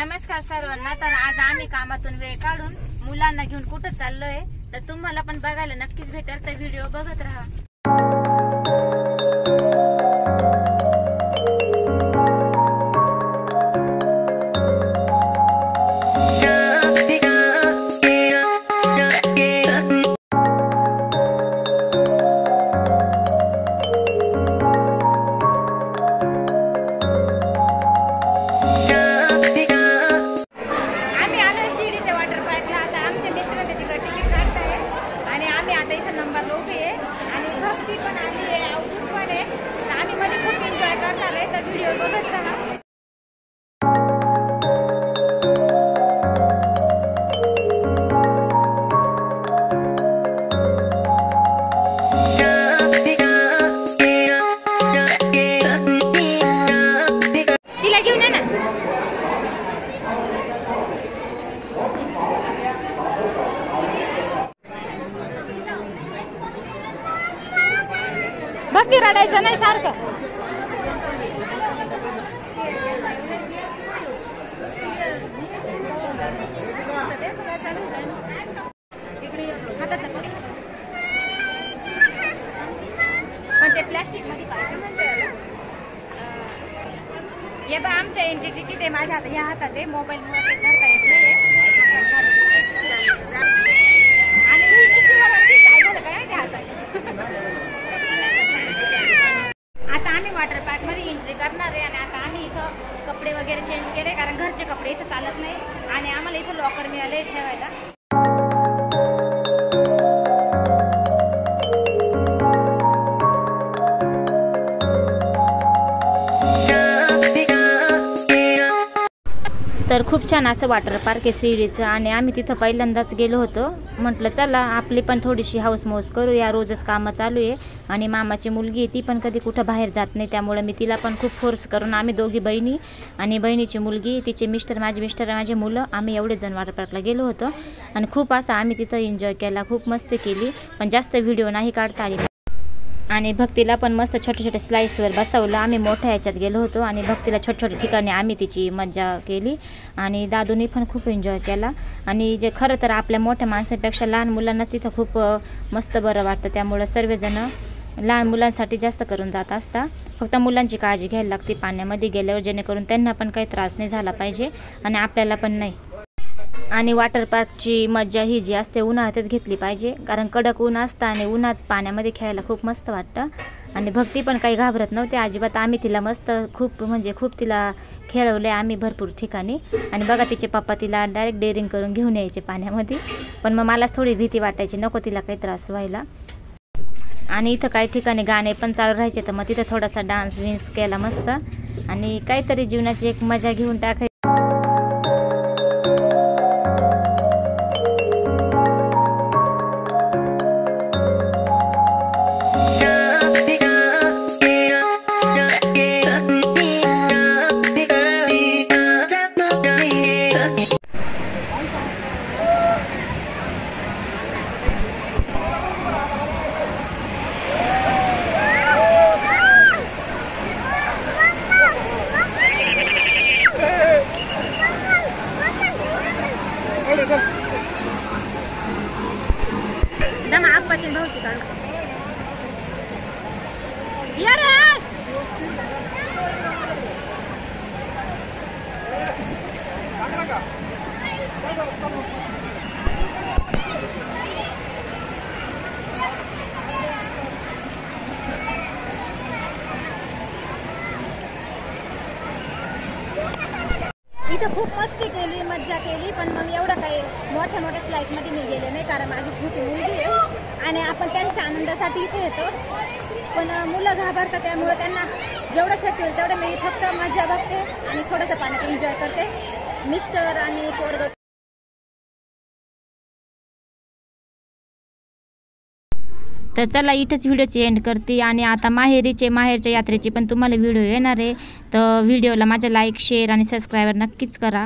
नमस्कार सर्वांना। तर आज आम्ही कामातून वेळ काढून मुलांना घेऊन कुठं चाललोय तर तुम्हाला पण बघायला नक्कीच भेटेल, तर व्हिडिओ बघत राहा। नंबर उभी आहे आणि भक्ती पण आली आहे, अवधूत पण आहे, तर आम्ही मध्ये खूप एन्जॉय करणार आहे, तर व्हिडिओ बघत राहा। तिला घेऊन ये ना। भक्ती रडायचं नाही सारखं। पण ते प्लास्टिक मध्ये हे बा आमचं एंट्री तिकीट आहे, माझ्या हातात या हातात आहे, मोबाईल मुळे ते धरता येत नाहीये। आणि काय झालं काय त्या हातात। आता आम्ही वॉटर पार्क मध्ये एंट्री करणार आहे आणि आता आम्ही इथं कपडे वगैरे चेंज केले, कारण घरचे कपडे इथं चालत नाही आणि आम्हाला इथं लॉकर मिळाले ठेवायला। तर खूप छान असं वॉटर पार्क आहे शिर्डीचं आणि आम्ही तिथं पहिल्यांदाच गेलो होतो। म्हटलं चला आपली पण थोडीशी हाऊस मौज करूया, रोजच कामं चालू आहे आणि मामाची मुलगी ती पण कधी कुठं बाहेर जात नाही, त्यामुळे मी तिला पण खूप फोर्स करून आम्ही दोघी बहिणी आणि बहिणीची मुलगी, तिचे मिस्टर, माझे मुलं, आम्ही एवढेच जण वॉटर पार्कला गेलो होतो आणि खूप असं आम्ही तिथं एन्जॉय केला, खूप मस्ती केली, पण जास्त व्हिडिओ नाही काढता आली। आणि भक्तीला पण मस्त छोटे छोटे स्लाइसवर बसवलं, आम्ही मोठ्या ह्याच्यात गेलो होतो आणि भक्तीला छोटे छोटे ठिकाणी आम्ही तिची मजा केली आणि दादूनी पण खूप एन्जॉय केला। आणि जे खरं तर आपल्या मोठ्या माणसांपेक्षा लहान मुलांनाच तिथं खूप मस्त बरं वाटतं, त्यामुळं सर्वजण लहान मुलांसाठी जास्त करून जात असतात। फक्त मुलांची काळजी घ्यायला लागते पाण्यामध्ये गेल्यावर, जेणेकरून त्यांना पण काही त्रास नाही झाला पाहिजे आणि आपल्याला पण नाही। आणि वॉटर पार्कची मजा ही जी असते उन्हाळ्यातच घेतली पाहिजे, कारण कडक ऊन असतं आणि उन्हात पाण्यामध्ये खेळायला खूप मस्त वाटतं। आणि भक्ती पण काही घाबरत नव्हते अजिबात, आम्ही तिला मस्त खूप तिला खेळवले आम्ही भरपूर ठिकाणी। आणि बघा तिचे पप्पा तिला डायरेक्ट डेअरिंग करून घेऊन यायचे पाण्यामध्ये, पण मग मलाच थोडी भीती वाटायची, नको तिला काही त्रास व्हायला। आणि इथं काही ठिकाणी गाणे पण चालू राहायचे, तर मग तिथं थोडासा डान्स विन्स केला मस्त आणि काहीतरी जीवनाची एक मजा घेऊन टाकायची। इथं खूप मस्ती केली, मज्जा केली, पण मग एवढं काही मोठ्या स्लाइड मध्ये मी गेले नाही, कारण माझी छोटी मुलगी आहे आणि आपण त्यांच्या आनंदासाठी इथे येतो, पण मुलं घाबरतात, त्यामुळे त्यांना जेवढं शक्य होईल तेवढं मी फक्त मज्जा बघते आणि थोडंसं पाण्यात एन्जॉय करते। मिस्टर आणि पोरग तर चला इथेच व्हिडिओची एंड करते आणि आता माहेरच्या यात्रेची पण तुम्हाला व्हिडिओ येणार आहे, तर व्हिडिओला माझ्या लाईक, शेअर आणि सबस्क्राईब नक्कीच करा।